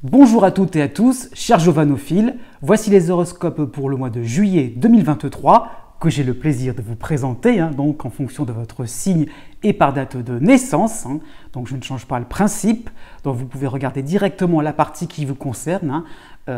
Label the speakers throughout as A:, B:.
A: Bonjour à toutes et à tous, chers jovanophiles, voici les horoscopes pour le mois de juillet 2023 que j'ai le plaisir de vous présenter, donc en fonction de votre signe et par date de naissance. Donc je ne change pas le principe, donc vous pouvez regarder directement la partie qui vous concerne.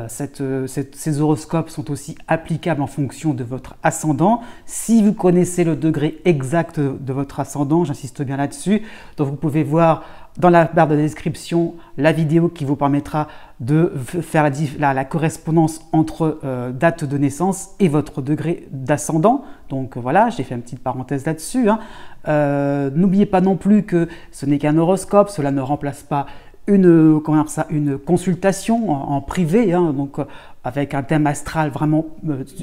A: Ces horoscopes sont aussi applicables en fonction de votre ascendant. Si vous connaissez le degré exact de votre ascendant, j'insiste bien là-dessus, donc vous pouvez voir dans la barre de description la vidéo qui vous permettra de faire la correspondance entre date de naissance et votre degré d'ascendant. Donc voilà, j'ai fait une petite parenthèse là-dessus. N'oubliez pas non plus que ce n'est qu'un horoscope, cela ne remplace pas une consultation en privé, donc avec un thème astral vraiment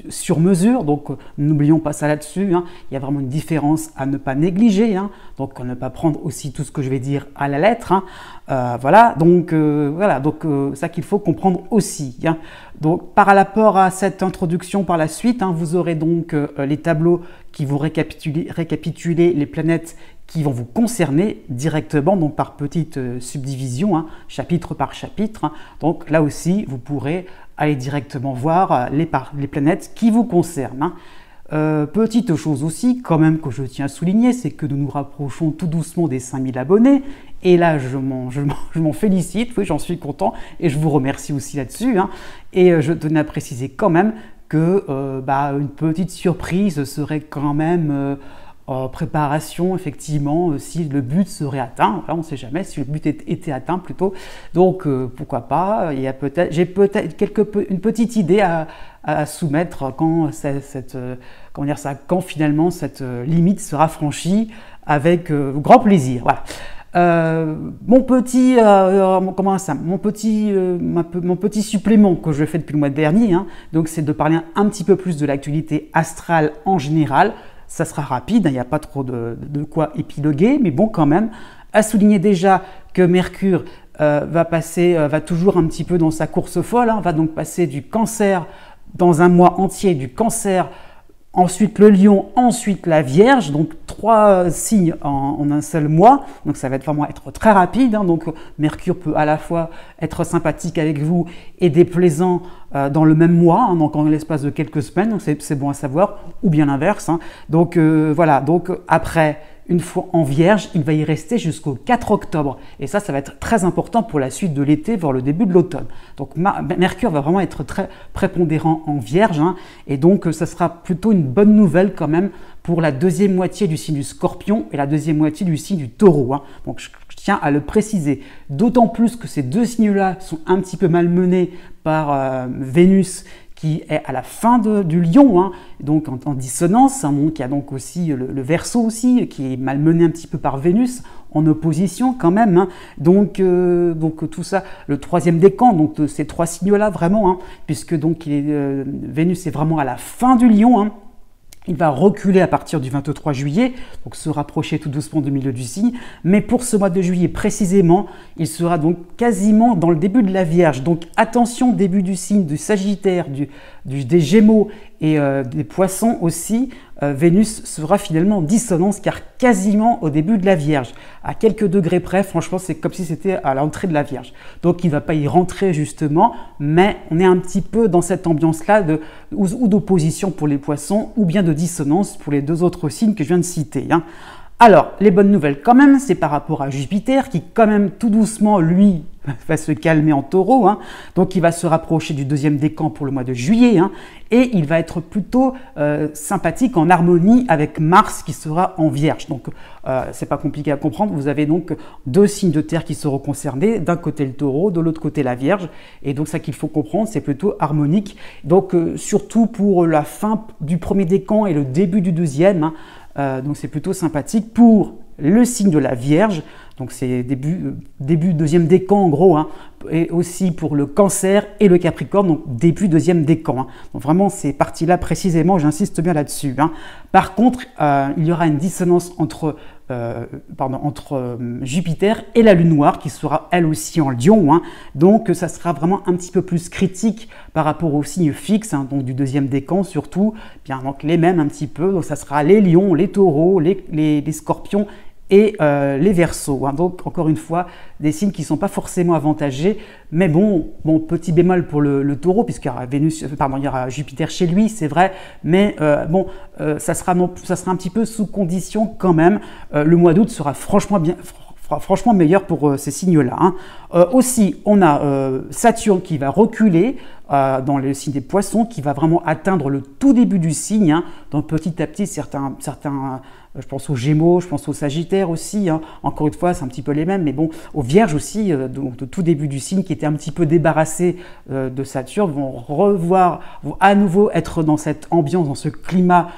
A: sur mesure, donc n'oublions pas ça là-dessus. Il y a vraiment une différence à ne pas négliger, donc à ne pas prendre aussi tout ce que je vais dire à la lettre. Voilà, donc ça qu'il faut comprendre aussi. Donc par rapport à cette introduction par la suite, vous aurez donc les tableaux qui vont récapituler les planètes qui vont vous concerner directement, donc par petite subdivision, chapitre par chapitre. Donc là aussi, vous pourrez aller directement voir les planètes qui vous concernent. Petite chose aussi, quand même, que je tiens à souligner, c'est que nous nous rapprochons tout doucement des 5000 abonnés. Et là, je m'en félicite, oui, j'en suis content, et je vous remercie aussi là-dessus. Et je tenais à préciser quand même que une petite surprise serait quand même en préparation, effectivement, si le but serait atteint. Enfin, on ne sait jamais si le but était atteint plutôt. Donc, pourquoi pas. J'ai peut-être une petite idée à soumettre quand finalement cette limite sera franchie, avec grand plaisir. Voilà. Mon petit supplément que je fais depuis le mois dernier, donc c'est de parler un petit peu plus de l'actualité astrale en général. Ça sera rapide, il n'y a pas trop de quoi épiloguer, mais bon, quand même, à souligner déjà que Mercure va toujours un petit peu dans sa course folle, va donc passer du Cancer dans un mois entier, du Cancer, ensuite le Lion, ensuite la Vierge, donc 3 signes en un seul mois, donc ça va vraiment être très rapide, donc Mercure peut à la fois être sympathique avec vous et déplaisant dans le même mois, donc en l'espace de quelques semaines, donc c'est bon à savoir, ou bien l'inverse. Donc voilà, donc après, une fois en Vierge, il va y rester jusqu'au 4 octobre. Et ça va être très important pour la suite de l'été, voire le début de l'automne. Donc Mercure va vraiment être très prépondérant en Vierge. Et donc ça sera plutôt une bonne nouvelle quand même pour la deuxième moitié du signe du Scorpion et la deuxième moitié du signe du Taureau. Donc je tiens à le préciser. D'autant plus que ces deux signes-là sont un petit peu malmenés par Vénus, qui est à la fin du Lion, donc en dissonance. Donc il y a donc aussi le Verseau aussi, qui est malmené un petit peu par Vénus, en opposition quand même. Donc tout ça, le troisième décan, donc ces 3 signes-là vraiment, puisque donc Vénus est vraiment à la fin du Lion. Il va reculer à partir du 23 juillet, donc se rapprocher tout doucement du milieu du signe. Mais pour ce mois de juillet précisément, il sera donc quasiment dans le début de la Vierge. Donc attention, début du signe du Sagittaire, des Gémeaux et des Poissons aussi. Vénus sera finalement en dissonance, car quasiment au début de la Vierge. À quelques degrés près, franchement, c'est comme si c'était à l'entrée de la Vierge. Donc il ne va pas y rentrer justement, mais on est un petit peu dans cette ambiance-là ou d'opposition pour les Poissons, ou bien de dissonance pour les 2 autres signes que je viens de citer. Alors, les bonnes nouvelles quand même, c'est par rapport à Jupiter, qui quand même tout doucement, lui, va se calmer en Taureau. Donc il va se rapprocher du 2e décan pour le mois de juillet, et il va être plutôt sympathique, en harmonie avec Mars qui sera en Vierge. Donc c'est pas compliqué à comprendre, vous avez donc 2 signes de terre qui seront concernés, d'un côté le Taureau, de l'autre côté la Vierge, et donc ça qu'il faut comprendre, c'est plutôt harmonique. Donc surtout pour la fin du 1er décan et le début du 2e, donc c'est plutôt sympathique pour le signe de la Vierge. Donc c'est début 2e décan en gros, et aussi pour le Cancer et le Capricorne, donc début 2e décan. Donc vraiment ces parties-là précisément, j'insiste bien là-dessus. Par contre, il y aura une dissonance entre Jupiter et la Lune noire, qui sera elle aussi en Lion. Donc ça sera vraiment un petit peu plus critique par rapport aux signes fixes, donc du 2e décan surtout, donc les mêmes un petit peu. Donc ça sera les Lions, les Taureaux, les Scorpions et les Verseaux. Hein. Donc, encore une fois, des signes qui ne sont pas forcément avantagés. Mais bon, petit bémol pour le Taureau, puisqu'il y aura il y aura Jupiter chez lui, c'est vrai. Mais ça sera un petit peu sous condition quand même. Le mois d'août sera franchement meilleur pour ces signes-là. Hein. Aussi, on a Saturne qui va reculer dans le signe des Poissons, qui va vraiment atteindre le tout début du signe. Hein. Donc petit à petit, certains je pense aux Gémeaux, je pense aux Sagittaires aussi. Hein. Encore une fois, c'est un petit peu les mêmes, mais bon, aux Vierges aussi, donc de tout début du signe, qui étaient un petit peu débarrassés de Saturne, vont à nouveau être dans cette ambiance, dans ce climat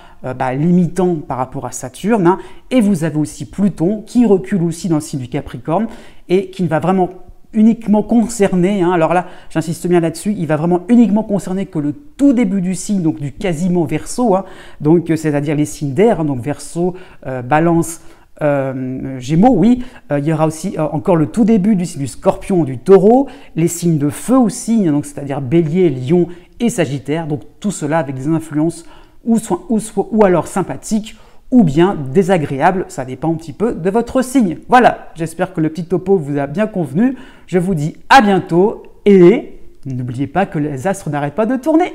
A: limitant par rapport à Saturne. Hein. Et vous avez aussi Pluton qui recule aussi dans le signe du Capricorne et qui ne va vraiment uniquement concerner, hein, alors là j'insiste bien là-dessus, il va vraiment uniquement concerner que le tout début du signe, donc du quasiment Verseau, hein, donc c'est-à-dire les signes d'air, hein, donc Verseau, Balance, Gémeaux, oui, il y aura aussi encore le tout début du signe du Scorpion, du Taureau, les signes de feu aussi, hein, donc c'est-à-dire Bélier, Lion et Sagittaire, donc tout cela avec des influences ou alors sympathiques, ou bien désagréable, ça dépend un petit peu de votre signe. Voilà, j'espère que le petit topo vous a bien convenu. Je vous dis à bientôt et n'oubliez pas que les astres n'arrêtent pas de tourner.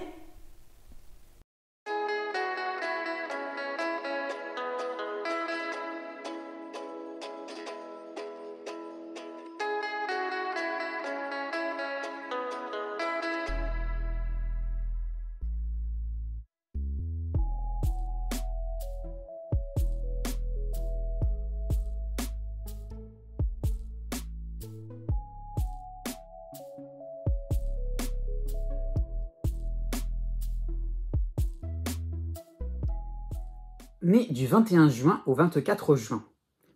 A: Né du 21 juin au 24 juin.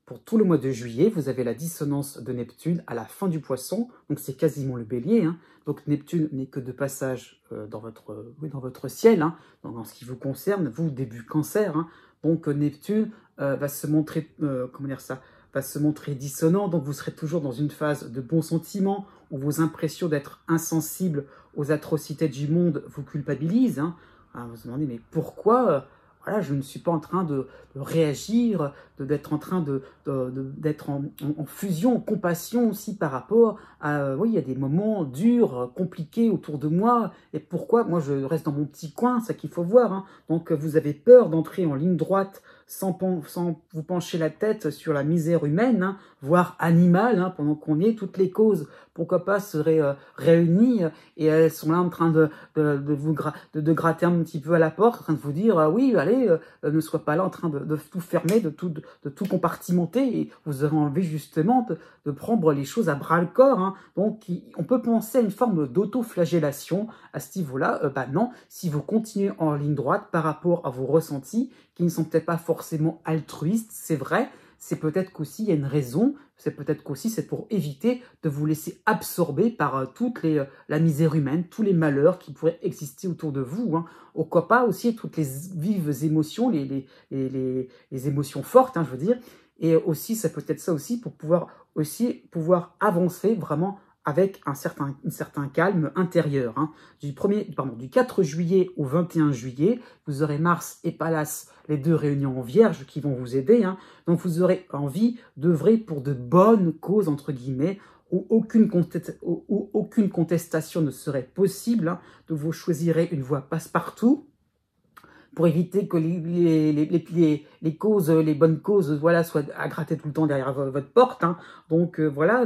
A: Pour tout le mois de juillet, vous avez la dissonance de Neptune à la fin du Poisson, donc c'est quasiment le Bélier. Hein. Donc Neptune n'est que de passage dans votre ciel, hein, donc en ce qui vous concerne, vous, début Cancer. Hein. Donc Neptune va se montrer, va se montrer dissonant, donc vous serez toujours dans une phase de bons sentiments, où vos impressions d'être insensible aux atrocités du monde vous culpabilisent. Hein. Alors vous vous demandez, mais pourquoi voilà, je ne suis pas en train de réagir, d'être en train d'être en fusion, en compassion aussi par rapport à... Oui, il y a des moments durs, compliqués autour de moi. Et pourquoi moi, je reste dans mon petit coin, c'est ça qu'il faut voir. Hein. Donc, vous avez peur d'entrer en ligne droite sans vous pencher la tête sur la misère humaine, hein, voire animale, hein, pendant qu'on y est. Toutes les causes, pourquoi pas, seraient réunies et elles sont là en train de gratter un petit peu à la porte, en train de vous dire oui, allez, ne sois pas là en train de tout fermer, de tout compartimenter, et vous aurez envie justement de prendre les choses à bras-le-corps. Hein. Donc, on peut penser à une forme d'auto-flagellation à ce niveau-là. Non, si vous continuez en ligne droite par rapport à vos ressentis, qui ne sont peut-être pas forcément altruistes, c'est vrai, c'est peut-être qu'aussi il y a une raison, c'est peut-être qu'aussi c'est pour éviter de vous laisser absorber par la misère humaine, tous les malheurs qui pourraient exister autour de vous. Hein. Pourquoi pas aussi toutes les vives émotions, les émotions fortes, hein, je veux dire. Et aussi, ça peut être ça aussi pour pouvoir avancer vraiment avec un certain calme intérieur. Hein. Du 4 juillet au 21 juillet, vous aurez Mars et Pallas, les deux réunions en Vierge, qui vont vous aider. Hein. Donc vous aurez envie d'œuvrer pour de bonnes causes, entre guillemets, où aucune contestation ne serait possible. Hein. Donc vous choisirez une voie passe-partout, pour éviter que les causes, les bonnes causes, voilà, soient à gratter tout le temps derrière votre porte. Hein. Donc voilà,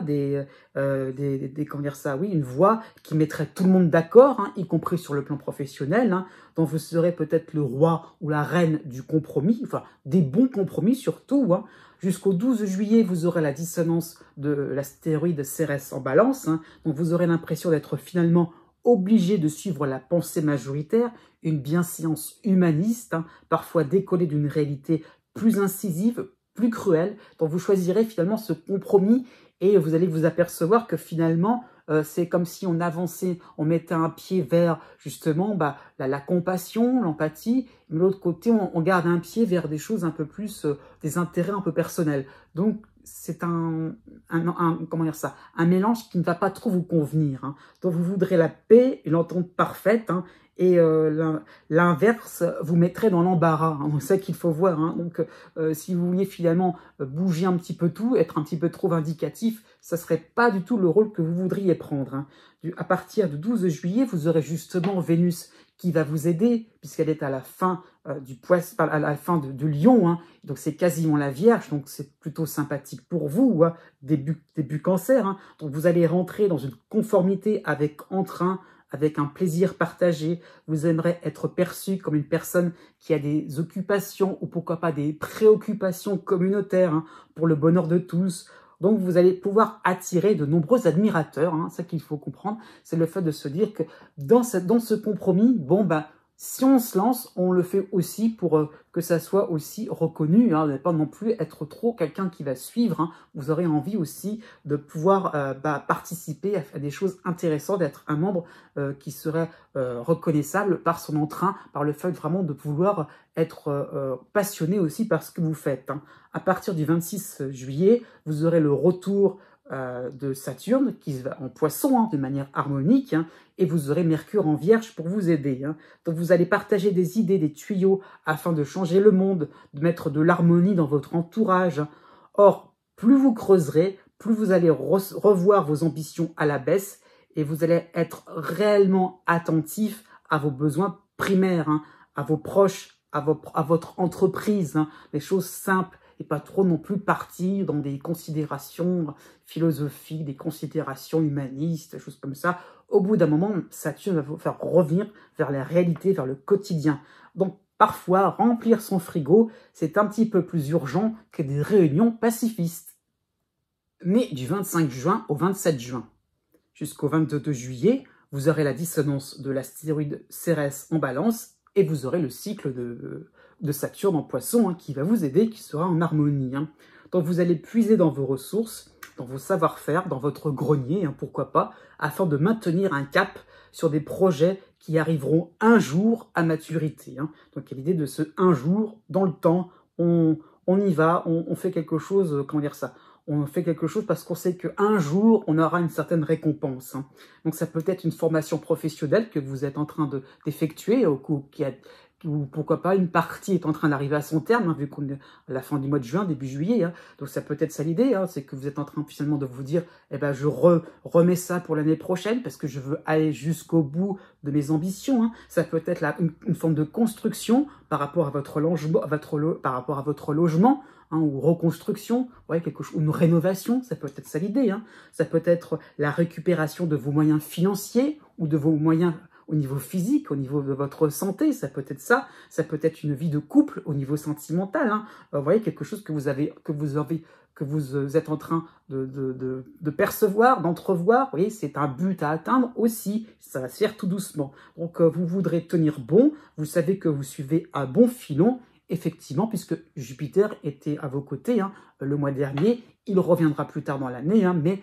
A: comment dire ça, oui, une voie qui mettrait tout le monde d'accord, hein, y compris sur le plan professionnel. Hein. Donc vous serez peut-être le roi ou la reine du compromis, enfin des bons compromis surtout. Hein. Jusqu'au 12 juillet, vous aurez la dissonance de l'astéroïde Cérès en Balance. Hein. Donc vous aurez l'impression d'être finalement obligé de suivre la pensée majoritaire, une bienséance humaniste, hein, parfois décollée d'une réalité plus incisive, plus cruelle. Donc vous choisirez finalement ce compromis et vous allez vous apercevoir que finalement, c'est comme si on avançait, on mettait un pied vers justement la compassion, l'empathie, mais de l'autre côté, on garde un pied vers des choses un peu plus, des intérêts un peu personnels. Donc c'est comment dire ça, un mélange qui ne va pas trop vous convenir. Hein. Donc vous voudrez la paix et l'entente parfaite, hein, et l'inverse vous mettrait dans l'embarras. Hein. C'est ça qu'il faut voir. Hein. Donc si vous vouliez finalement bouger un petit peu tout, être un petit peu trop vindicatif, ça serait pas du tout le rôle que vous voudriez prendre. Hein. À partir du 12 juillet, vous aurez justement Vénus qui va vous aider, puisqu'elle est à la fin du Poisson, à la fin de Lion, hein. Donc c'est quasiment la Vierge, donc c'est plutôt sympathique pour vous, hein. début Cancer, hein. Donc vous allez rentrer dans une conformité avec entrain, avec un plaisir partagé. Vous aimerez être perçu comme une personne qui a des occupations ou pourquoi pas des préoccupations communautaires, hein, pour le bonheur de tous. Donc, vous allez pouvoir attirer de nombreux admirateurs. Hein, ça qu'il faut comprendre, c'est le fait de se dire que dans ce compromis, bon, bah, si on se lance, on le fait aussi pour que ça soit aussi reconnu. Hein, vous n'allez pas non plus être trop quelqu'un qui va suivre. Hein, vous aurez envie aussi de pouvoir participer à des choses intéressantes, d'être un membre qui serait reconnaissable par son entrain, par le fait vraiment de vouloir être passionné aussi par ce que vous faites. Hein. À partir du 26 juillet, vous aurez le retour de Saturne qui va en Poisson, hein, de manière harmonique, hein, et vous aurez Mercure en Vierge pour vous aider. Hein. Donc vous allez partager des idées, des tuyaux afin de changer le monde, de mettre de l'harmonie dans votre entourage. Or, plus vous creuserez, plus vous allez revoir vos ambitions à la baisse et vous allez être réellement attentif à vos besoins primaires, hein, à vos proches, à votre entreprise, hein, les choses simples, et pas trop non plus partir dans des considérations philosophiques, des considérations humanistes, des choses comme ça. Au bout d'un moment, Saturne va vous faire revenir vers la réalité, vers le quotidien. Donc, parfois, remplir son frigo, c'est un petit peu plus urgent que des réunions pacifistes. Mais du 25 juin au 27 juin, jusqu'au 22 juillet, vous aurez la dissonance de l'astéroïde Cérès en Balance et vous aurez le cycle de Saturne en Poisson, hein, qui va vous aider, qui sera en harmonie. Hein. Donc vous allez puiser dans vos ressources, dans vos savoir-faire, dans votre grenier, hein, pourquoi pas, afin de maintenir un cap sur des projets qui arriveront un jour à maturité. Hein. Donc il y a l'idée de ce un jour, dans le temps, on y va, on fait quelque chose, comment dire ça, on fait quelque chose parce qu'on sait qu'un jour, on aura une certaine récompense. Hein. Donc ça peut être une formation professionnelle que vous êtes en train d'effectuer, ou pourquoi pas une partie est en train d'arriver à son terme, hein, vu qu'on est à la fin du mois de juin, début juillet. Hein. Donc ça peut être ça l'idée, hein, c'est que vous êtes en train finalement de vous dire, eh ben je remets ça pour l'année prochaine parce que je veux aller jusqu'au bout de mes ambitions. Hein. Ça peut être une forme de construction par rapport à votre logement, hein, ou reconstruction, ouais, quelque chose, ou une rénovation, ça peut être ça l'idée. Hein. Ça peut être la récupération de vos moyens financiers ou de vos moyens au niveau physique, au niveau de votre santé, ça peut être ça. Ça peut être une vie de couple au niveau sentimental. Hein. Vous voyez, quelque chose que vous êtes en train de percevoir, d'entrevoir. Vous voyez, c'est un but à atteindre aussi. Ça va se faire tout doucement. Donc, vous voudrez tenir bon. Vous savez que vous suivez un bon filon. Effectivement, puisque Jupiter était à vos côtés, hein, le mois dernier, il reviendra plus tard dans l'année, hein, mais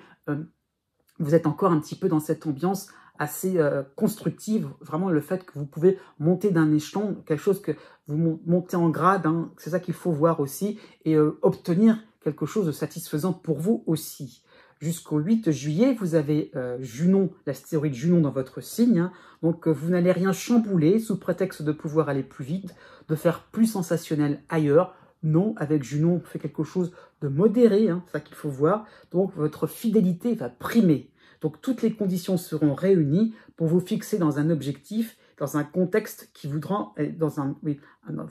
A: vous êtes encore un petit peu dans cette ambiance assez constructive, vraiment le fait que vous pouvez monter d'un échelon, quelque chose que vous montez en grade, hein, c'est ça qu'il faut voir aussi, et obtenir quelque chose de satisfaisant pour vous aussi. Jusqu'au 8 juillet, vous avez Junon, l'astéroïde Junon dans votre signe, hein, donc vous n'allez rien chambouler sous prétexte de pouvoir aller plus vite, de faire plus sensationnel ailleurs. Non, avec Junon, on fait quelque chose de modéré, hein, c'est ça qu'il faut voir, donc votre fidélité va primer. Donc toutes les conditions seront réunies pour vous fixer dans un objectif, dans un contexte qui voudra,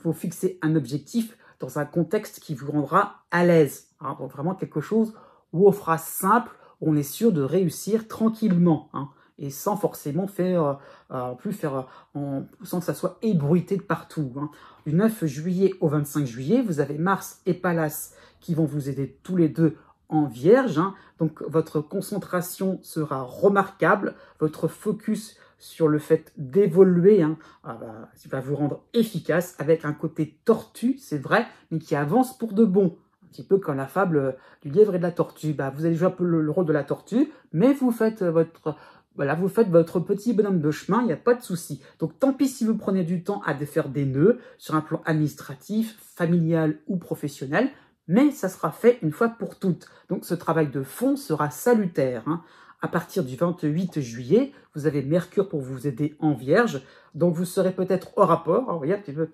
A: vous fixer un objectif dans un contexte qui vous rendra à l'aise. Hein, donc vraiment quelque chose où on fera simple, où on est sûr de réussir tranquillement, hein, et sans forcément faire, sans que ça soit ébruité de partout. Hein. Du 9 juillet au 25 juillet, vous avez Mars et Pallas qui vont vous aider tous les deux en Vierge, hein. Donc votre concentration sera remarquable, votre focus sur le fait d'évoluer, hein, va vous rendre efficace avec un côté tortue, c'est vrai, mais qui avance pour de bon. Un petit peu comme la fable du lièvre et de la tortue. Vous allez jouer un peu le rôle de la tortue, mais vous faites votre petit bonhomme de chemin, il n'y a pas de souci. Donc tant pis si vous prenez du temps à défaire des nœuds sur un plan administratif, familial ou professionnel, mais ça sera fait une fois pour toutes. Donc ce travail de fond sera salutaire. À partir du 28 juillet, vous avez Mercure pour vous aider en Vierge, donc vous serez peut-être au rapport, vous voyez, un petit peu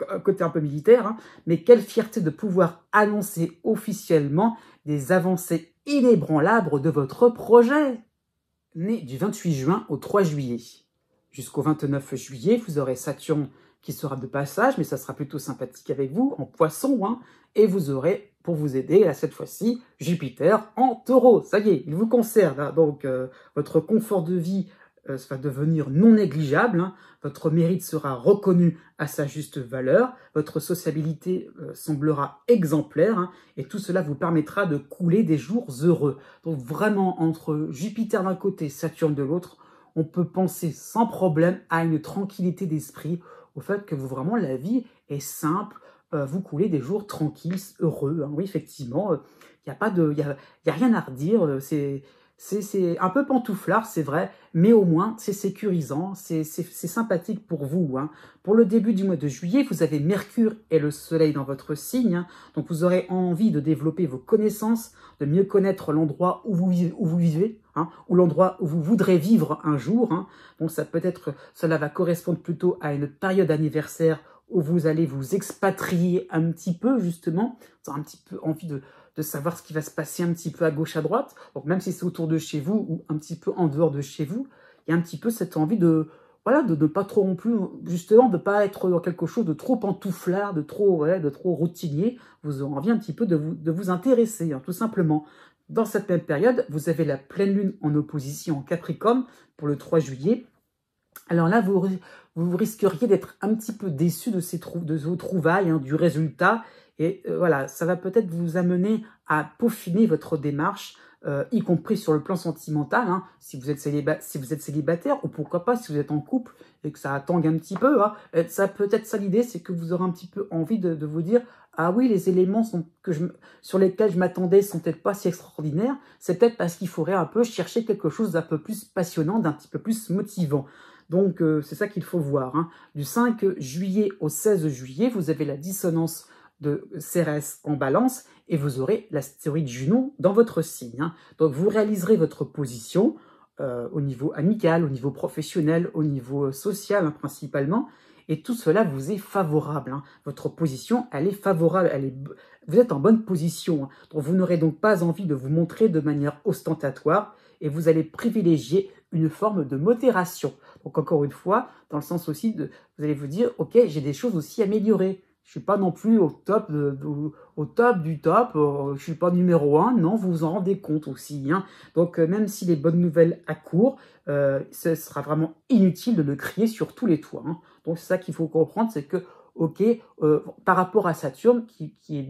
A: un côté un peu militaire, mais quelle fierté de pouvoir annoncer officiellement des avancées inébranlables de votre projet. Né du 28 juin au 3 juillet. Jusqu'au 29 juillet, vous aurez Saturne qui sera de passage, mais ça sera plutôt sympathique avec vous, en Poisson, et vous aurez, pour vous aider, là, cette fois-ci, Jupiter en Taureau. Ça y est, il vous conserve, donc votre confort de vie va devenir non négligeable, votre mérite sera reconnu à sa juste valeur, votre sociabilité semblera exemplaire, et tout cela vous permettra de couler des jours heureux. Donc vraiment, entre Jupiter d'un côté, Saturne de l'autre, on peut penser sans problème à une tranquillité d'esprit, au fait que vraiment la vie est simple, vous coulez des jours tranquilles, heureux. Oui, effectivement, il n'y a rien à redire, c'est un peu pantouflard, c'est vrai, mais au moins c'est sécurisant, c'est sympathique pour vous. Pour le début du mois de juillet, vous avez Mercure et le Soleil dans votre signe, donc vous aurez envie de développer vos connaissances, de mieux connaître l'endroit où vous vivez, ou l'endroit où vous voudrez vivre un jour. Donc cela va correspondre plutôt à une période anniversaire où vous allez vous expatrier un petit peu, justement. Vous aurez un petit peu envie de savoir ce qui va se passer un petit peu à gauche, à droite. Donc même si c'est autour de chez vous ou un petit peu en dehors de chez vous, il y a un petit peu cette envie de ne pas trop non plus, justement, de ne pas être dans quelque chose de trop pantouflard, de trop routinier. Vous aurez envie un petit peu de vous intéresser, tout simplement. Dans cette même période, vous avez la pleine lune en opposition en Capricorne pour le 3 juillet. Alors là, vous risqueriez d'être un petit peu déçu de vos trouvailles, du résultat. Et voilà, ça va peut-être vous amener à peaufiner votre démarche, y compris sur le plan sentimental, si vous êtes célibataire, ou pourquoi pas si vous êtes en couple et que ça tangue un petit peu. Ça peut-être ça l'idée, c'est que vous aurez un petit peu envie de vous dire « Ah oui, les éléments sur lesquels je m'attendais sont peut-être pas si extraordinaires, c'est peut-être parce qu'il faudrait un peu chercher quelque chose d'un peu plus passionnant, d'un petit peu plus motivant. » Donc c'est ça qu'il faut voir. Du 5 juillet au 16 juillet, vous avez la dissonance de Cérès en Balance et vous aurez l'astéroïde Junon dans votre signe. Donc vous réaliserez votre position au niveau amical, au niveau professionnel, au niveau social principalement, et tout cela vous est favorable. Votre position, elle est favorable, vous êtes en bonne position. Donc vous n'aurez donc pas envie de vous montrer de manière ostentatoire et vous allez privilégier une forme de modération. Donc encore une fois, dans le sens aussi vous allez vous dire, ok, j'ai des choses aussi à améliorer. Je suis pas non plus au top du top, je suis pas numéro 1, non, vous vous en rendez compte aussi. Donc même si les bonnes nouvelles accourent, ce sera vraiment inutile de le crier sur tous les toits. Donc c'est ça qu'il faut comprendre, c'est que, ok, par rapport à Saturne, qui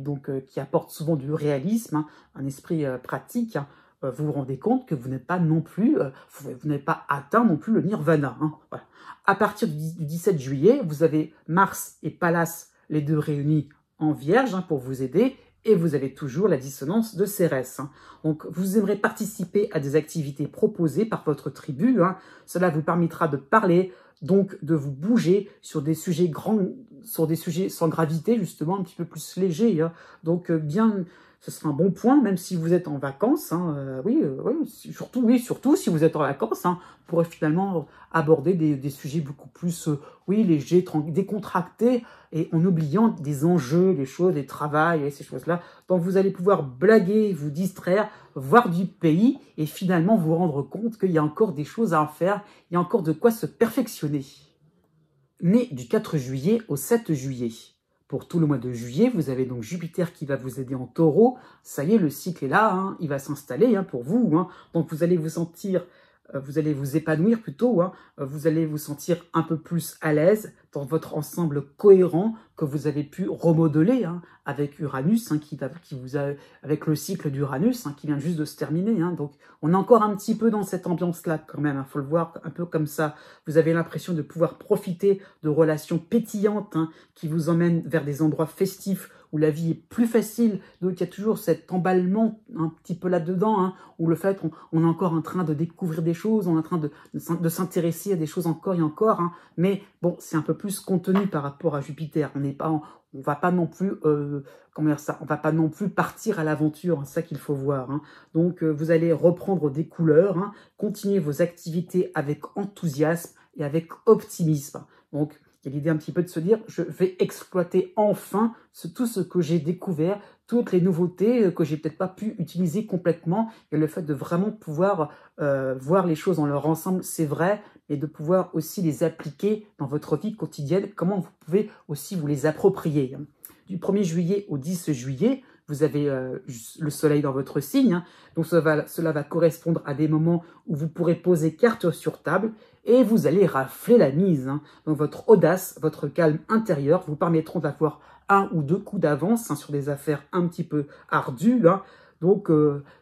A: apporte souvent du réalisme, un esprit pratique, vous vous rendez compte que vous n'êtes pas non plus, vous n'avez pas atteint non plus le nirvana. Voilà. À partir du 17 juillet, vous avez Mars et Pallas, les deux réunis en Vierge pour vous aider, et vous avez toujours la dissonance de Cérès. Donc vous aimerez participer à des activités proposées par votre tribu. Cela vous permettra de parler, donc de vous bouger sur des sujets sans gravité, justement, un petit peu plus légers. Donc ce sera un bon point, même si vous êtes en vacances. Surtout si vous êtes en vacances, vous pourrez finalement aborder des sujets beaucoup plus légers, décontractés, et en oubliant des enjeux, des choses, des travails, et ces choses-là. Donc vous allez pouvoir blaguer, vous distraire, voir du pays, et finalement vous rendre compte qu'il y a encore des choses à en faire, il y a encore de quoi se perfectionner. Né du 4 juillet au 7 juillet. Pour tout le mois de juillet, vous avez donc Jupiter qui va vous aider en Taureau. Ça y est, le cycle est là, il va s'installer pour vous. Donc vous allez vous sentir, vous allez vous épanouir plutôt, vous allez vous sentir un peu plus à l'aise dans votre ensemble cohérent que vous avez pu remodeler avec Uranus, avec le cycle d'Uranus qui vient juste de se terminer. Donc on est encore un petit peu dans cette ambiance-là quand même, faut le voir un peu comme ça. Vous avez l'impression de pouvoir profiter de relations pétillantes qui vous emmènent vers des endroits festifs où la vie est plus facile. Donc il y a toujours cet emballement un petit peu là-dedans, où le fait on est encore en train de découvrir des choses, on est en train de s'intéresser à des choses encore et encore, mais bon, c'est un peu plus contenu par rapport à Jupiter. On n'est pas on va pas non plus, comment dire ça, on va pas non plus partir à l'aventure, hein, c'est ça qu'il faut voir. Hein. Donc, vous allez reprendre des couleurs, hein, continuer vos activités avec enthousiasme et avec optimisme. Donc, il y a l'idée un petit peu de se dire, je vais exploiter enfin tout ce que j'ai découvert, toutes les nouveautés que j'ai peut-être pas pu utiliser complètement, et le fait de vraiment pouvoir voir les choses dans leur ensemble, c'est vrai, et de pouvoir aussi les appliquer dans votre vie quotidienne, comment vous pouvez aussi vous les approprier. Du 1er juillet au 10 juillet, vous avez le soleil dans votre signe, hein, donc cela va correspondre à des moments où vous pourrez poser carte sur table et vous allez rafler la mise. Hein. Donc votre audace, votre calme intérieur vous permettront d'avoir 1 ou 2 coups d'avance, hein, sur des affaires un petit peu ardues. Hein. Donc,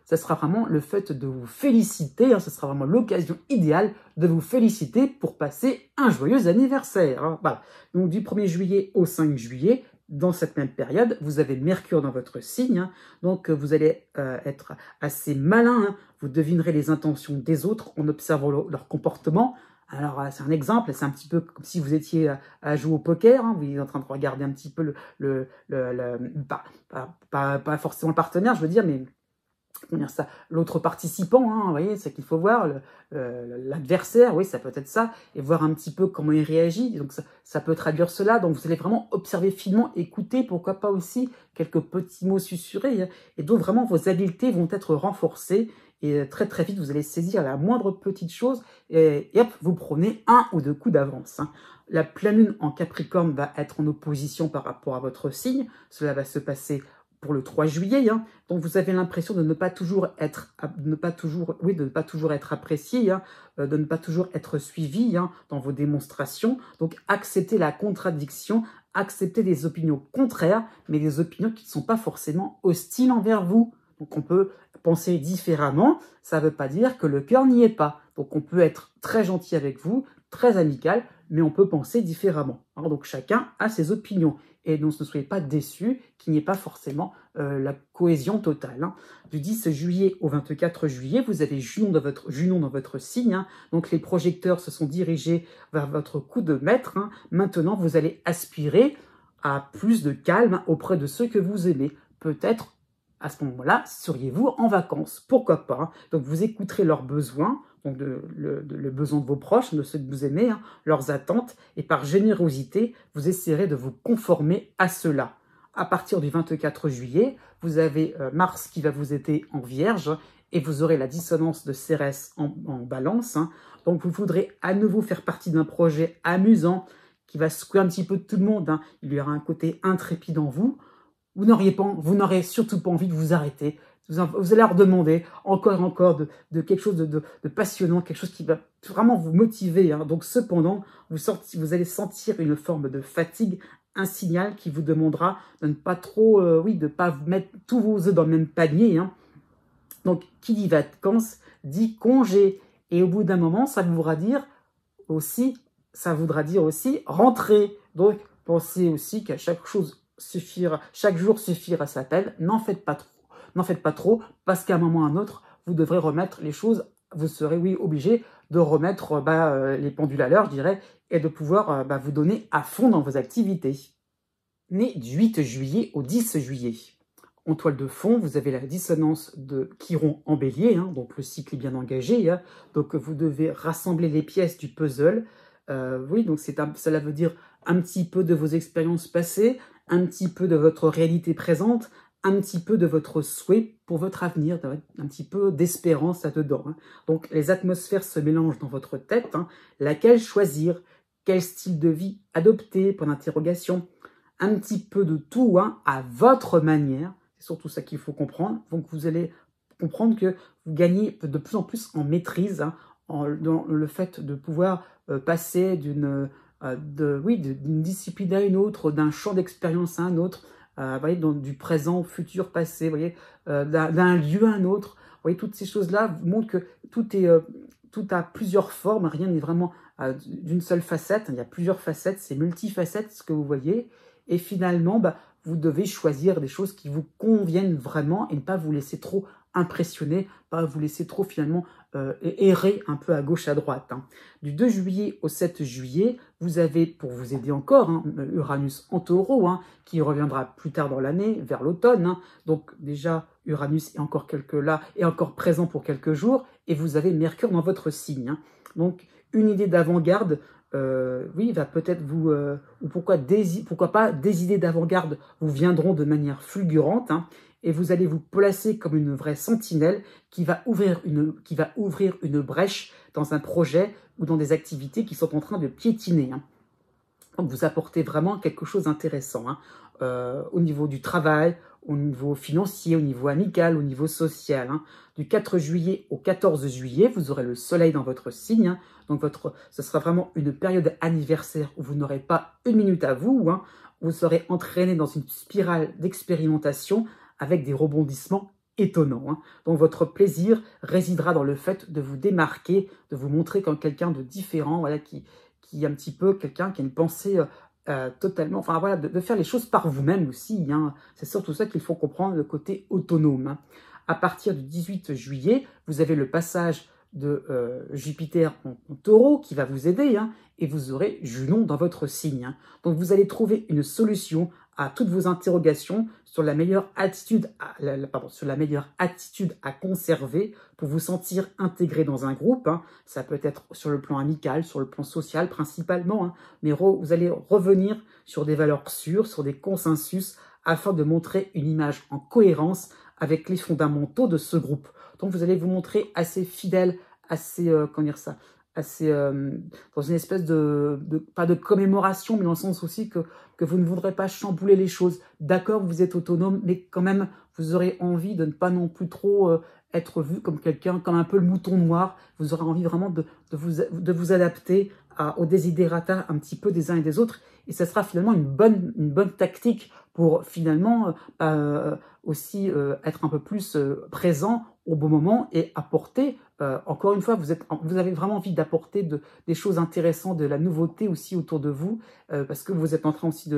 A: ça sera vraiment le fait de vous féliciter, hein, ça sera vraiment l'occasion idéale de vous féliciter pour passer un joyeux anniversaire. Hein. Voilà. Donc, du 1er juillet au 5 juillet, dans cette même période, vous avez Mercure dans votre signe, hein, donc vous allez être assez malin, hein, vous devinerez les intentions des autres en observant leur comportement. Alors, c'est un exemple, c'est un petit peu comme si vous étiez à jouer au poker, hein, vous êtes en train de regarder un petit peu pas forcément le partenaire, je veux dire, mais ça, l'autre participant, hein, vous voyez, c'est qu'il faut voir, l'adversaire, oui, ça peut être ça, et voir un petit peu comment il réagit, donc ça peut traduire cela, donc vous allez vraiment observer finement, écouter, pourquoi pas aussi quelques petits mots susurrés, hein, et donc vraiment vos habiletés vont être renforcées, et très très vite vous allez saisir la moindre petite chose, et hop, vous prenez 1 ou 2 coups d'avance. Hein. La pleine lune en Capricorne va être en opposition par rapport à votre signe, cela va se passer pour le 3 juillet, hein. Donc vous avez l'impression de ne pas toujours être, de ne pas toujours être apprécié, hein, de ne pas toujours être suivi, hein, dans vos démonstrations. Donc acceptez la contradiction, acceptez des opinions contraires, mais des opinions qui ne sont pas forcément hostiles envers vous. Donc on peut penser différemment, ça ne veut pas dire que le cœur n'y est pas. Donc on peut être très gentil avec vous, très amical, mais on peut penser différemment. Alors, donc chacun a ses opinions. Et donc ne soyez pas déçus qu'il n'y ait pas forcément la cohésion totale. Hein. Du 10 juillet au 24 juillet, vous avez Junon dans votre signe. Hein. Donc les projecteurs se sont dirigés vers votre coup de maître. Hein. Maintenant, vous allez aspirer à plus de calme auprès de ceux que vous aimez. Peut-être, à ce moment-là, seriez-vous en vacances. Pourquoi pas, hein. Donc vous écouterez leurs besoins, donc le besoin de vos proches, de ceux que vous aimez, hein, leurs attentes, et par générosité, vous essayerez de vous conformer à cela. À partir du 24 juillet, vous avez Mars qui va vous aider en Vierge, et vous aurez la dissonance de Cérès en Balance. Hein. Donc vous voudrez à nouveau faire partie d'un projet amusant, qui va secouer un petit peu tout le monde. Hein. Il y aura un côté intrépide en vous. Vous n'aurez surtout pas envie de vous arrêter. Vous allez leur demander encore de quelque chose de passionnant, quelque chose qui va vraiment vous motiver. Hein. Donc cependant, vous allez sentir une forme de fatigue, un signal qui vous demandera de ne pas trop, de ne pas mettre tous vos œufs dans le même panier. Hein. Donc qui dit vacances dit congé. Et au bout d'un moment, ça voudra dire aussi rentrer. Donc pensez aussi qu'à chaque jour suffira sa peine, n'en faites pas trop, parce qu'à un moment ou à un autre, vous devrez remettre les choses, vous serez, oui, obligé de remettre les pendules à l'heure, je dirais, et de pouvoir vous donner à fond dans vos activités. Né du 8 juillet au 10 juillet. En toile de fond, vous avez la dissonance de Chiron en bélier, hein, donc le cycle est bien engagé, hein, donc vous devez rassembler les pièces du puzzle. Oui, donc cela veut dire un petit peu de vos expériences passées, un petit peu de votre réalité présente, un petit peu de votre souhait pour votre avenir, un petit peu d'espérance là-dedans. Hein. Donc les atmosphères se mélangent dans votre tête. Hein. Laquelle choisir? Quel style de vie adopter? Point d'interrogation. Un petit peu de tout, hein, à votre manière. C'est surtout ça qu'il faut comprendre. Donc vous allez comprendre que vous gagnez de plus en plus en maîtrise, hein, dans le fait de pouvoir passer d'une discipline à une autre, d'un champ d'expérience à un autre, du présent au futur passé, d'un lieu à un autre. Vous voyez, toutes ces choses-là montrent que tout a plusieurs formes, rien n'est vraiment d'une seule facette. Il y a plusieurs facettes, c'est multifacettes ce que vous voyez. Et finalement, vous devez choisir des choses qui vous conviennent vraiment et ne pas vous laisser trop impressionner, pas vous laisser trop finalement errer un peu à gauche, à droite. Du 2 juillet au 7 juillet, vous avez, pour vous aider encore, Uranus en taureau, qui reviendra plus tard dans l'année, vers l'automne. Donc déjà, Uranus est encore est encore présent pour quelques jours, et vous avez Mercure dans votre signe. Donc une idée d'avant-garde, oui, va peut-être vous, ou pourquoi pas des idées d'avant-garde vous viendront de manière fulgurante, et vous allez vous placer comme une vraie sentinelle qui va ouvrir une brèche dans un projet ou dans des activités qui sont en train de piétiner. Donc vous apportez vraiment quelque chose d'intéressant au niveau du travail, au niveau financier, au niveau amical, au niveau social. Du 4 juillet au 14 juillet, vous aurez le soleil dans votre signe. Donc ce sera vraiment une période anniversaire où vous n'aurez pas une minute à vous. Vous serez entraîné dans une spirale d'expérimentation avec des rebondissements étonnants. Donc votre plaisir résidera dans le fait de vous démarquer, de vous montrer comme quelqu'un de différent, voilà, qui est un petit peu quelqu'un qui a une pensée totalement, enfin voilà, de faire les choses par vous-même aussi. C'est surtout ça qu'il faut comprendre, le côté autonome. À partir du 18 juillet, vous avez le passage de Jupiter en taureau qui va vous aider, et vous aurez Junon dans votre signe. Donc vous allez trouver une solution à toutes vos interrogations sur la meilleure attitude à conserver pour vous sentir intégré dans un groupe. Ça peut être sur le plan amical, sur le plan social principalement, mais vous allez revenir sur des valeurs sûres, sur des consensus, afin de montrer une image en cohérence avec les fondamentaux de ce groupe. Donc vous allez vous montrer assez fidèle, assez, assez dans une espèce pas de commémoration, mais dans le sens aussi que vous ne voudrez pas chambouler les choses. D'accord, vous êtes autonome, mais quand même, vous aurez envie de ne pas non plus trop être vu comme quelqu'un, comme un peu le mouton noir. Vous aurez envie vraiment de vous adapter aux desiderata un petit peu des uns et des autres. Et ça sera finalement une bonne tactique pour finalement aussi être un peu plus présent au bon moment et apporter, encore une fois, vous avez vraiment envie d'apporter des choses intéressantes, de la nouveauté aussi autour de vous, parce que vous êtes en train aussi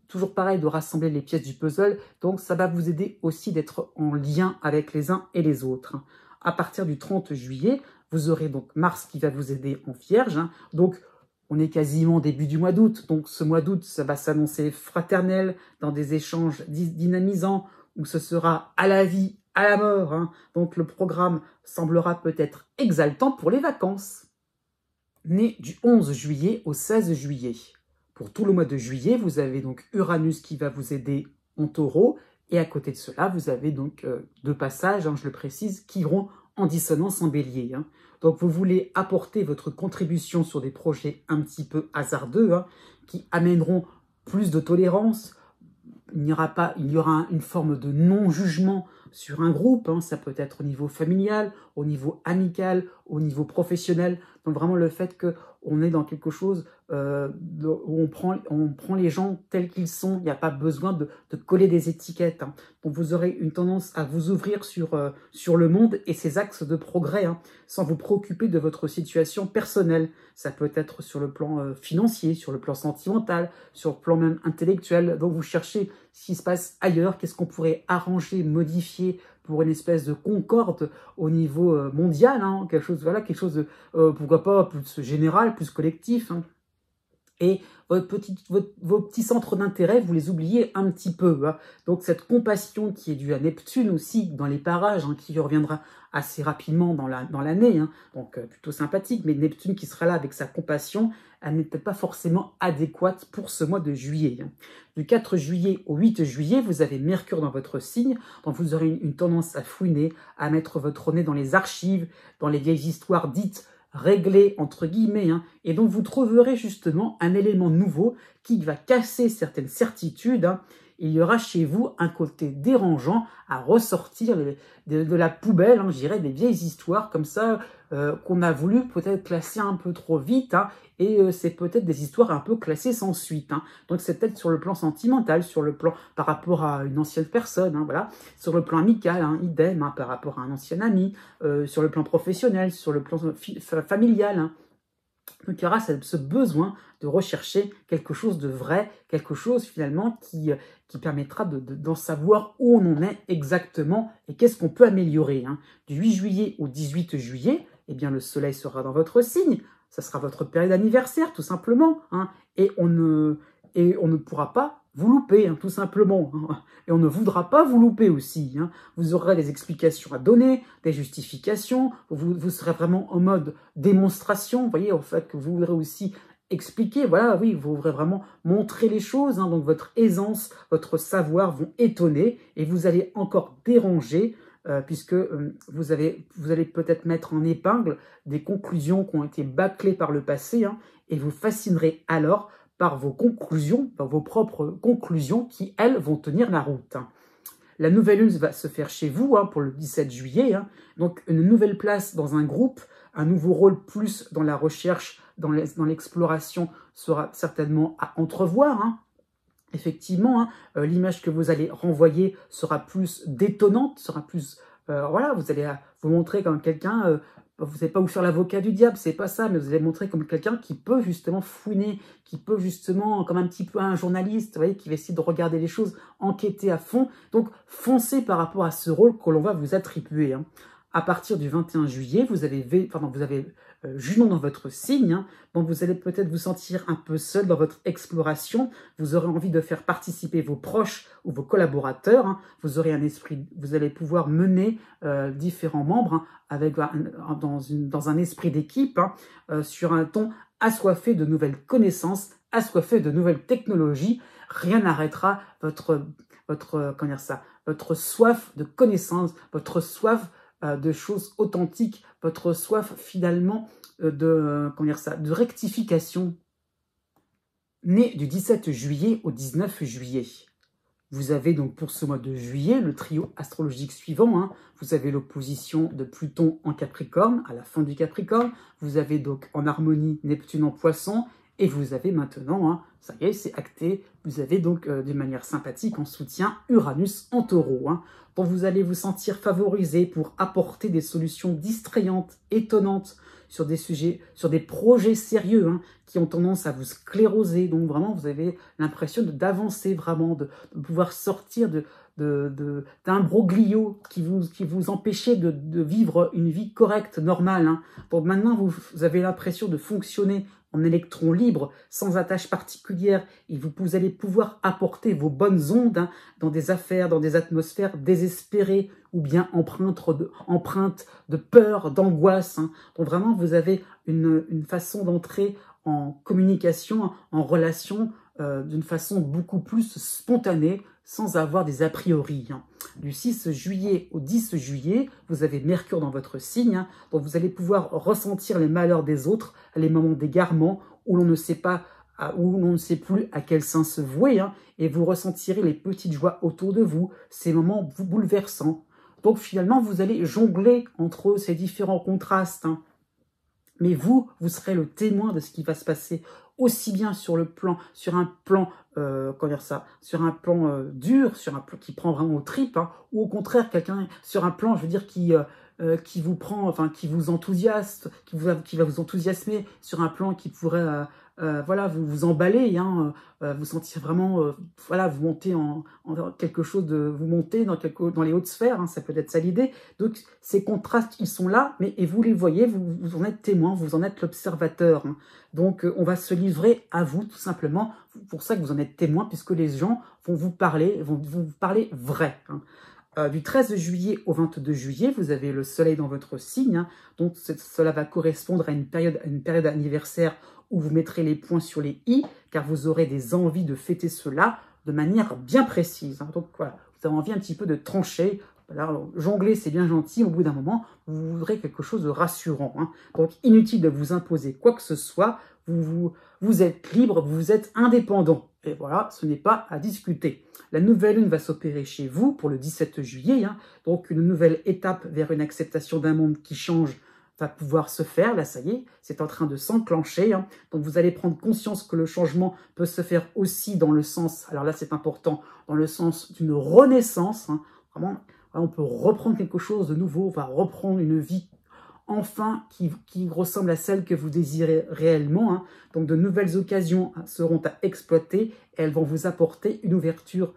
A: toujours pareil, de rassembler les pièces du puzzle. Donc ça va vous aider aussi d'être en lien avec les uns et les autres. À partir du 30 juillet, vous aurez donc Mars qui va vous aider en Vierge. Donc on est quasiment début du mois d'août, donc ce mois d'août, ça va s'annoncer fraternel, dans des échanges dynamisants, où ce sera à la vie, à la mort. Donc le programme semblera peut-être exaltant pour les vacances. Né du 11 juillet au 16 juillet. Pour tout le mois de juillet, vous avez donc Uranus qui va vous aider en taureau, et à côté de cela, vous avez donc deux passages, je le précise, qui iront en dissonance en bélier. Donc vous voulez apporter votre contribution sur des projets un petit peu hasardeux, qui amèneront plus de tolérance. Il y aura une forme de non-jugement sur un groupe. Ça peut être au niveau familial, au niveau amical, au niveau professionnel. Donc vraiment le fait qu'on est dans quelque chose où on prend les gens tels qu'ils sont. Il n'y a pas besoin de coller des étiquettes. Donc vous aurez une tendance à vous ouvrir sur le monde et ses axes de progrès, sans vous préoccuper de votre situation personnelle. Ça peut être sur le plan financier, sur le plan sentimental, sur le plan même intellectuel. Donc vous cherchez ce qui se passe ailleurs, qu'est-ce qu'on pourrait arranger, modifier pour une espèce de concorde au niveau mondial, quelque chose de, pourquoi pas, plus général, plus collectif. Et vos petits centres d'intérêt, vous les oubliez un petit peu. Donc cette compassion qui est due à Neptune aussi, dans les parages, qui reviendra assez rapidement dans l'année, donc plutôt sympathique, mais Neptune qui sera là avec sa compassion, elle n'est peut-être pas forcément adéquate pour ce mois de juillet. Du 4 juillet au 8 juillet, vous avez Mercure dans votre signe, donc vous aurez une tendance à fouiner, à mettre votre nez dans les archives, dans les vieilles histoires dites réglées, entre guillemets, et donc vous trouverez justement un élément nouveau qui va casser certaines certitudes. Il y aura chez vous un côté dérangeant à ressortir de la poubelle, je dirais, des vieilles histoires comme ça, qu'on a voulu peut-être classer un peu trop vite, et c'est peut-être des histoires un peu classées sans suite. Donc c'est peut-être sur le plan sentimental, sur le plan par rapport à une ancienne personne, voilà, sur le plan amical, idem, par rapport à un ancien ami, sur le plan professionnel, sur le plan familial. Donc il y aura ce besoin de rechercher quelque chose de vrai, quelque chose finalement qui permettra d'en savoir où on en est exactement et qu'est-ce qu'on peut améliorer. Hein. Du 8 juillet au 18 juillet, eh bien le soleil sera dans votre signe, ça sera votre période d'anniversaire tout simplement, hein, et on ne pourra pas vous louper, hein, tout simplement. Hein. Et on ne voudra pas vous louper aussi. Hein. Vous aurez des explications à donner, des justifications. Vous serez vraiment en mode démonstration. Vous voyez, en fait, que vous voudrez aussi expliquer. Voilà, oui, vous voudrez vraiment montrer les choses. Hein. Donc, votre aisance, votre savoir vont étonner et vous allez encore déranger puisque vous allez peut-être mettre en épingle des conclusions qui ont été bâclées par le passé hein, et vous fascinerez alors par vos conclusions, par vos propres conclusions qui, elles, vont tenir la route. La nouvelle lune va se faire chez vous hein, pour le 17 juillet. Hein. Donc, une nouvelle place dans un groupe, un nouveau rôle plus dans la recherche, dans l'exploration sera certainement à entrevoir. Hein. Effectivement, hein, l'image que vous allez renvoyer sera plus détonnante, sera plus... voilà, vous allez vous montrer comme quelqu'un... vous n'allez pas vous faire l'avocat du diable, c'est pas ça, mais vous allez montrer comme quelqu'un qui peut justement fouiner, qui peut justement, comme un petit peu un journaliste, vous voyez, qui va essayer de regarder les choses, enquêter à fond. Donc, foncez par rapport à ce rôle que l'on va vous attribuer. Hein. À partir du 21 juillet, vous avez Junon dans votre signe. Hein. Bon, vous allez peut-être vous sentir un peu seul dans votre exploration. Vous aurez envie de faire participer vos proches ou vos collaborateurs. Hein. Vous aurez un esprit, vous allez pouvoir mener différents membres hein, avec dans un esprit d'équipe hein, sur un ton assoiffé de nouvelles connaissances, assoiffé de nouvelles technologies. Rien n'arrêtera votre soif de connaissances, votre soif de choses authentiques, votre soif finalement de rectification, né du 17 juillet au 19 juillet. Vous avez donc pour ce mois de juillet le trio astrologique suivant. Hein. Vous avez l'opposition de Pluton en Capricorne, à la fin du Capricorne. Vous avez donc en harmonie Neptune en Poisson. Et vous avez maintenant, hein, ça y est, c'est acté, vous avez donc de manière sympathique en soutien Uranus en Taureau. Hein, dont vous allez vous sentir favorisé pour apporter des solutions distrayantes, étonnantes, sur des sujets, sur des projets sérieux hein, qui ont tendance à vous scléroser. Donc vraiment, vous avez l'impression d'avancer vraiment, de pouvoir sortir d'un broglio qui vous empêchait de vivre une vie correcte, normale. Hein. Donc maintenant, vous avez l'impression de fonctionner en électron libre, sans attache particulière, et vous allez pouvoir apporter vos bonnes ondes hein, dans des affaires, dans des atmosphères désespérées ou bien empreintes de peur, d'angoisse. Hein. Donc vraiment, vous avez une façon d'entrer en communication, en relation, d'une façon beaucoup plus spontanée, sans avoir des a priori. Hein. Du 6 juillet au 10 juillet, vous avez Mercure dans votre signe, hein, donc vous allez pouvoir ressentir les malheurs des autres, les moments d'égarement, où l'on ne sait pas, où l'on ne sait plus à quel sein se vouer, hein, et vous ressentirez les petites joies autour de vous, ces moments vous bouleversants. Donc finalement, vous allez jongler entre ces différents contrastes, hein. Mais vous serez le témoin de ce qui va se passer, aussi bien sur un plan dur, sur un plan qui prend vraiment aux tripes, hein, ou au contraire quelqu'un sur un plan, je veux dire, qui vous prend, enfin qui vous enthousiasme, qui va vous enthousiasmer, sur un plan qui pourrait voilà, vous emballer, hein, vous sentir vraiment, voilà, vous monter en quelque chose vous monter dans les hautes sphères, hein, ça peut être ça l'idée. Donc ces contrastes, ils sont là, et vous les voyez, vous en êtes témoin, vous en êtes l'observateur. Hein. Donc on va se livrer à vous, tout simplement, pour ça que vous en êtes témoin, puisque les gens vont vous parler vrai. Hein. Du 13 juillet au 22 juillet, vous avez le soleil dans votre signe, hein, donc cela va correspondre à une période anniversaire où vous mettrez les points sur les i, car vous aurez des envies de fêter cela de manière bien précise. Hein. Donc voilà, vous avez envie un petit peu de trancher. Alors, jongler, c'est bien gentil, au bout d'un moment, vous voudrez quelque chose de rassurant. Hein. Donc, inutile de vous imposer quoi que ce soit, vous êtes libre, vous êtes indépendant. Et voilà, ce n'est pas à discuter. La nouvelle lune va s'opérer chez vous pour le 17 juillet. Hein. Donc, une nouvelle étape vers une acceptation d'un monde qui change va pouvoir se faire. Là, ça y est, c'est en train de s'enclencher. Hein. Donc, vous allez prendre conscience que le changement peut se faire aussi dans le sens, alors là, c'est important, dans le sens d'une renaissance. Hein. Vraiment, on peut reprendre quelque chose de nouveau, on va reprendre une vie enfin qui ressemble à celle que vous désirez réellement. Hein. Donc de nouvelles occasions seront à exploiter et elles vont vous apporter une ouverture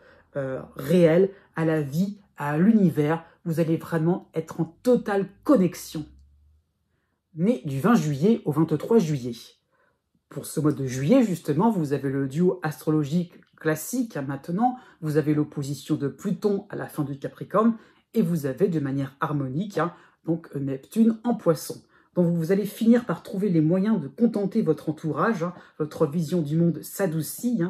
A: réelle à la vie, à l'univers. Vous allez vraiment être en totale connexion. Né du 20 juillet au 23 juillet. Pour ce mois de juillet, justement, vous avez le duo astrologique classique maintenant, vous avez l'opposition de Pluton à la fin du Capricorne, et vous avez de manière harmonique, donc Neptune en Poisson. Donc vous allez finir par trouver les moyens de contenter votre entourage, votre vision du monde s'adoucit,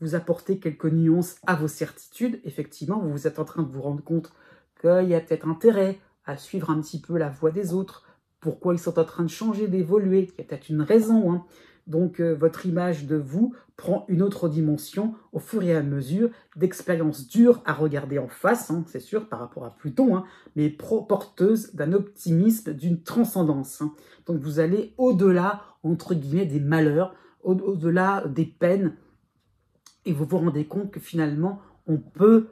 A: vous apportez quelques nuances à vos certitudes. Effectivement, vous êtes en train de vous rendre compte qu'il y a peut-être intérêt à suivre un petit peu la voie des autres, pourquoi ils sont en train de changer, d'évoluer, il y a peut-être une raison. Donc votre image de vous prend une autre dimension au fur et à mesure d'expériences dures à regarder en face, c'est sûr, par rapport à Pluton, mais porteuses d'un optimisme, d'une transcendance. Donc vous allez au-delà, entre guillemets, des malheurs, au-delà des peines, et vous vous rendez compte que finalement, on peut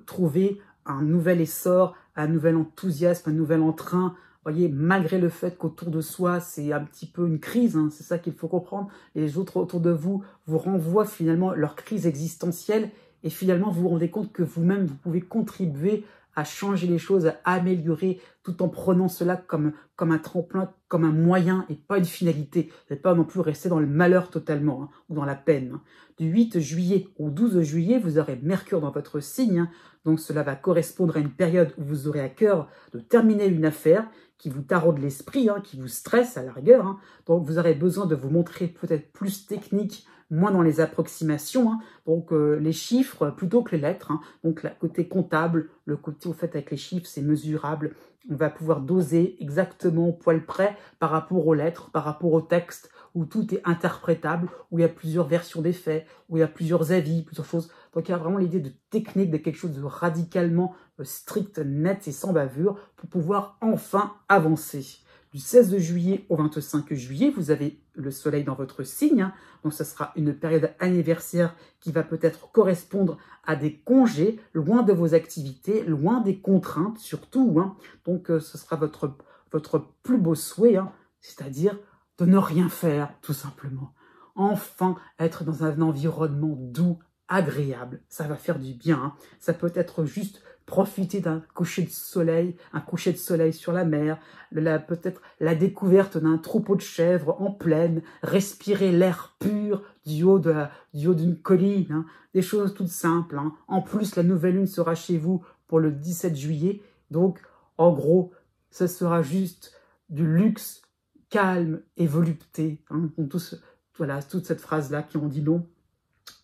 A: trouver un nouvel essor, un nouvel enthousiasme, un nouvel entrain. Vous voyez, malgré le fait qu'autour de soi, c'est un petit peu une crise, c'est ça qu'il faut comprendre. Et les autres autour de vous vous renvoient finalement leur crise existentielle. Et finalement, vous vous rendez compte que vous-même, vous pouvez contribuer à changer les choses, à améliorer, tout en prenant cela comme un tremplin, comme un moyen et pas une finalité. Vous n'allez pas non plus rester dans le malheur totalement, ou dans la peine. Du 8 juillet au 12 juillet, vous aurez Mercure dans votre signe. Donc cela va correspondre à une période où vous aurez à cœur de terminer une affaire qui vous taraude l'esprit, qui vous stresse à la rigueur. Donc vous aurez besoin de vous montrer peut-être plus technique, moins dans les approximations. Donc les chiffres plutôt que les lettres. Donc le côté comptable, le côté au fait avec les chiffres, c'est mesurable. On va pouvoir doser exactement au poil près par rapport aux lettres, par rapport au texte, où tout est interprétable, où il y a plusieurs versions des faits, où il y a plusieurs avis, plusieurs choses. Donc il y a vraiment l'idée de technique, de quelque chose de radicalement strict, net et sans bavure, pour pouvoir enfin avancer. Du 16 juillet au 25 juillet, vous avez le soleil dans votre signe, donc ce sera une période anniversaire qui va peut-être correspondre à des congés, loin de vos activités, loin des contraintes surtout. Donc ce sera votre plus beau souhait, c'est-à-dire de ne rien faire, tout simplement. Enfin, être dans un environnement doux, agréable, ça va faire du bien. Ça peut être juste profiter d'un coucher de soleil, un coucher de soleil sur la mer, peut-être la découverte d'un troupeau de chèvres en plaine, respirer l'air pur du haut d'une colline, des choses toutes simples. En plus, la nouvelle lune sera chez vous pour le 17 juillet, donc en gros, ce sera juste du luxe, calme et volupté. Voilà, toute cette phrase-là qui en dit long.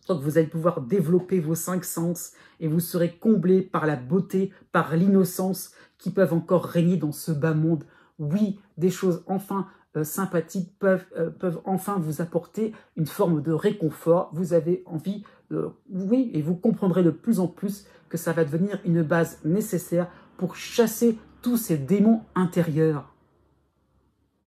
A: Donc vous allez pouvoir développer vos 5 sens et vous serez comblé par la beauté, par l'innocence qui peuvent encore régner dans ce bas monde. Oui, des choses enfin sympathiques peuvent enfin vous apporter une forme de réconfort. Vous avez envie, oui, et vous comprendrez de plus en plus que ça va devenir une base nécessaire pour chasser tous ces démons intérieurs.